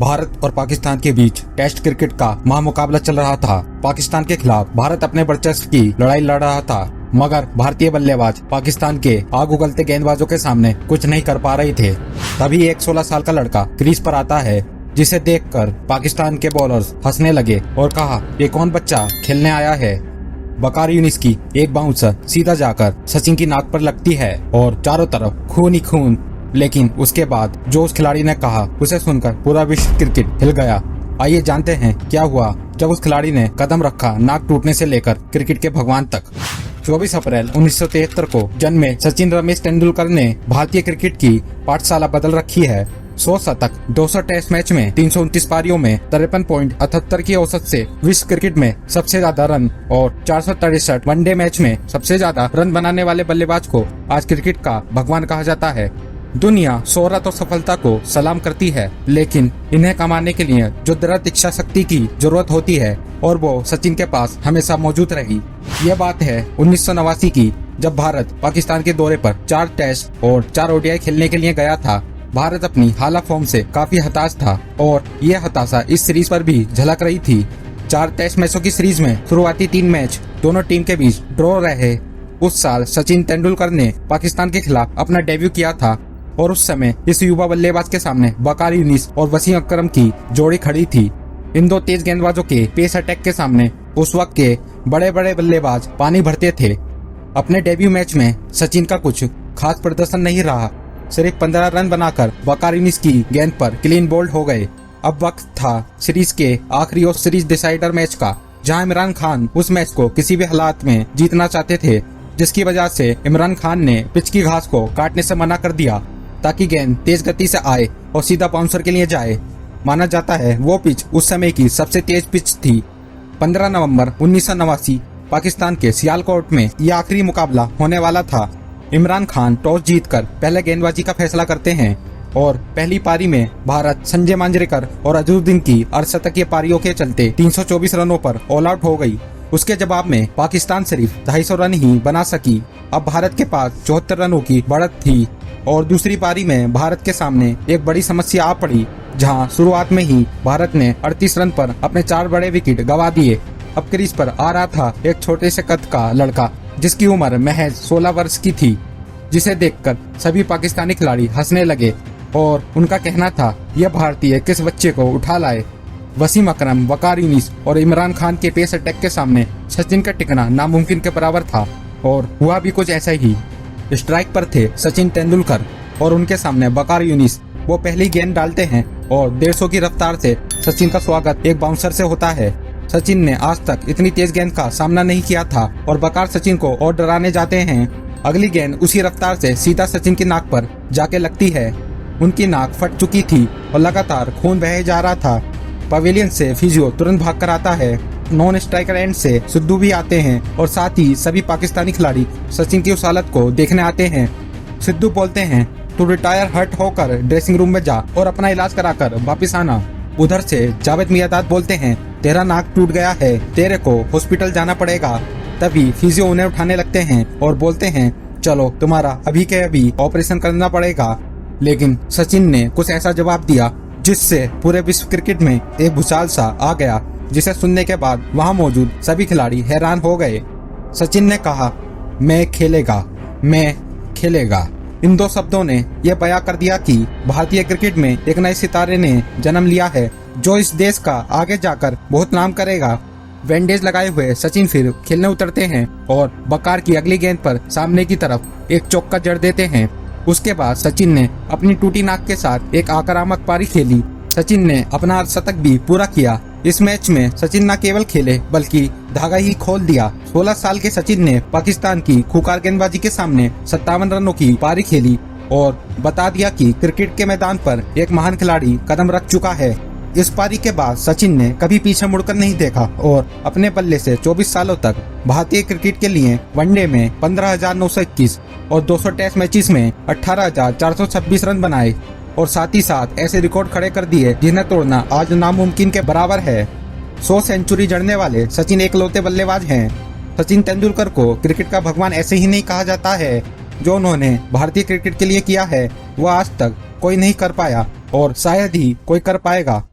भारत और पाकिस्तान के बीच test cricket का महामुकाबला चल रहा था। पाकिस्तान के खिलाफ भारत अपने वर्चस्व की लड़ाई लड़ रहा था, मगर भारतीय बल्लेबाज पाकिस्तान के आग उगलते गेंदबाजों के सामने कुछ नहीं कर पा रहे थे। तभी एक 16 साल का लड़का क्रीज पर आता है, जिसे देखकर पाकिस्तान के बॉलर्स हंसने लगे और कहा, ये कौन बच्चा खेलने आया है। वकार यूनिस की एक बाउंसर सीधा जाकर सचिन की नाक पर लगती है और चारों तरफ खून ही खून। लेकिन उसके बाद जो उस खिलाड़ी ने कहा, उसे सुनकर पूरा विश्व क्रिकेट हिल गया। आइए जानते हैं क्या हुआ जब उस खिलाड़ी ने कदम रखा नाक टूटने से लेकर क्रिकेट के भगवान तक। 24 अप्रैल 1973 को जन्मे सचिन रमेश तेंदुलकर ने भारतीय क्रिकेट की पाठशाला बदल रखी है। 100 शतक, 200 टेस्ट मैच में 329 पारियों में 53.78 की औसत से विश्व क्रिकेट में सबसे ज्यादा रन और 463 वनडे मैच में सबसे ज्यादा रन बनाने वाले बल्लेबाज को आज क्रिकेट का भगवान कहा जाता है। दुनिया शोहरत और सफलता को सलाम करती है, लेकिन इन्हें कमाने के लिए जो दृढ़ इच्छा शक्ति की जरूरत होती है, और वो सचिन के पास हमेशा मौजूद रही। यह बात है 1989 की, जब भारत पाकिस्तान के दौरे पर 4 टेस्ट और 4 ओडीआई खेलने के लिए गया था। भारत अपनी हाला फॉर्म से काफी हताश था और यह हताशा इस सीरीज पर भी झलक रही थी। 4 टेस्ट मैचों की सीरीज में शुरुआती 3 मैच दोनों टीम के बीच ड्रॉ रहे। उस साल सचिन तेंदुलकर ने पाकिस्तान के खिलाफ अपना डेब्यू किया था और उस समय इस युवा बल्लेबाज के सामने वकार यूनिस और वसीम अकरम की जोड़ी खड़ी थी। इन दो तेज गेंदबाजों के पेस अटैक के सामने उस वक्त के बड़े बड़े बल्लेबाज पानी भरते थे। अपने डेब्यू मैच में सचिन का कुछ खास प्रदर्शन नहीं रहा। सिर्फ 15 रन बनाकर वकार यूनिस की गेंद पर क्लीन बोल्ड हो गए। अब वक्त था सीरीज के आखिरी और सीरीज डिसाइडर मैच का, जहां इमरान खान उस मैच को किसी भी हालात में जीतना चाहते थे, जिसकी वजह से इमरान खान ने पिच की घास को काटने से मना कर दिया ताकि गेंद तेज गति से आए और सीधा बाउंसर के लिए जाए। माना जाता है वो पिच उस समय की सबसे तेज पिच थी। 15 नवंबर 1989 पाकिस्तान के सियालकोट में यह आखिरी मुकाबला होने वाला था। इमरान खान टॉस जीतकर पहले गेंदबाजी का फैसला करते हैं और पहली पारी में भारत संजय मांजरेकर और अजहरुद्दीन की अर्धशतकीय पारियों के चलते 324 रनों पर ऑल आउट हो गई। उसके जवाब में पाकिस्तान सिर्फ 250 रन ही बना सकी। अब भारत के पास 74 रनों की बढ़त थी और दूसरी पारी में भारत के सामने एक बड़ी समस्या आ पड़ी, जहां शुरुआत में ही भारत ने 38 रन पर अपने 4 बड़े विकेट गंवा दिए। अब क्रीज पर आ रहा था एक छोटे से कद का लड़का, जिसकी उम्र महज 16 वर्ष की थी, जिसे देखकर सभी पाकिस्तानी खिलाड़ी हंसने लगे और उनका कहना था, यह भारतीय किस बच्चे को उठा लाए। वसीम अकरम, वकार यूनिस और इमरान खान के पेस अटैक के सामने सचिन का टिकना नामुमकिन के बराबर था और हुआ भी कुछ ऐसा ही। स्ट्राइक पर थे सचिन तेंदुलकर और उनके सामने वकार यूनिस। वो पहली गेंद डालते हैं और 150 की रफ्तार से सचिन का स्वागत एक बाउंसर से होता है। सचिन ने आज तक इतनी तेज गेंद का सामना नहीं किया था और वकार सचिन को और डराने जाते हैं। अगली गेंद उसी रफ्तार से सीधा सचिन की नाक पर जाके लगती है। उनकी नाक फट चुकी थी और लगातार खून बहे जा रहा था। पवेलियन से फिजियो तुरंत भाग कर आता है। नॉन स्ट्राइकर एंड से सिद्धू भी आते हैं और साथ ही सभी पाकिस्तानी खिलाड़ी सचिन की उस हालत को देखने आते हैं। सिद्धू बोलते हैं, तू रिटायर हर्ट होकर ड्रेसिंग रूम में जा और अपना इलाज कराकर वापस आना। उधर से जावेद मियांदाद बोलते हैं, तेरा नाक टूट गया है, तेरे को हॉस्पिटल जाना पड़ेगा। तभी फिजियो उन्हें उठाने लगते हैं और बोलते हैं, चलो तुम्हारा अभी के अभी ऑपरेशन करना पड़ेगा। लेकिन सचिन ने कुछ ऐसा जवाब दिया जिससे पूरे विश्व क्रिकेट में एक भूचाल सा आ गया, जिसे सुनने के बाद वहां मौजूद सभी खिलाड़ी हैरान हो गए। सचिन ने कहा, मैं खेलेगा। इन 2 शब्दों ने यह बयां कर दिया कि भारतीय क्रिकेट में एक नए सितारे ने जन्म लिया है, जो इस देश का आगे जाकर बहुत नाम करेगा। बैंडेज लगाए हुए सचिन फिर खेलने उतरते हैं और वकार की अगली गेंद पर सामने की तरफ एक चौका जड़ देते हैं। उसके बाद सचिन ने अपनी टूटी नाक के साथ एक आक्रामक पारी खेली। सचिन ने अपना अर्धशतक भी पूरा किया। इस मैच में सचिन न केवल खेले बल्कि धागा ही खोल दिया। 16 साल के सचिन ने पाकिस्तान की खूंखार गेंदबाजी के सामने 57 रनों की पारी खेली और बता दिया कि क्रिकेट के मैदान पर एक महान खिलाड़ी कदम रख चुका है। इस पारी के बाद सचिन ने कभी पीछे मुड़कर नहीं देखा और अपने बल्ले से 24 सालों तक भारतीय क्रिकेट के लिए वनडे में 15,921 और 200 टेस्ट मैचेस में 18,426 रन बनाए और साथ ही साथ ऐसे रिकॉर्ड खड़े कर दिए जिन्हें तोड़ना आज नामुमकिन के बराबर है। 100 सेंचुरी जड़ने वाले सचिन एकलौते बल्लेबाज हैं। सचिन तेंदुलकर को क्रिकेट का भगवान ऐसे ही नहीं कहा जाता है। जो उन्होंने भारतीय क्रिकेट के लिए किया है वो आज तक कोई नहीं कर पाया और शायद ही कोई कर पाएगा।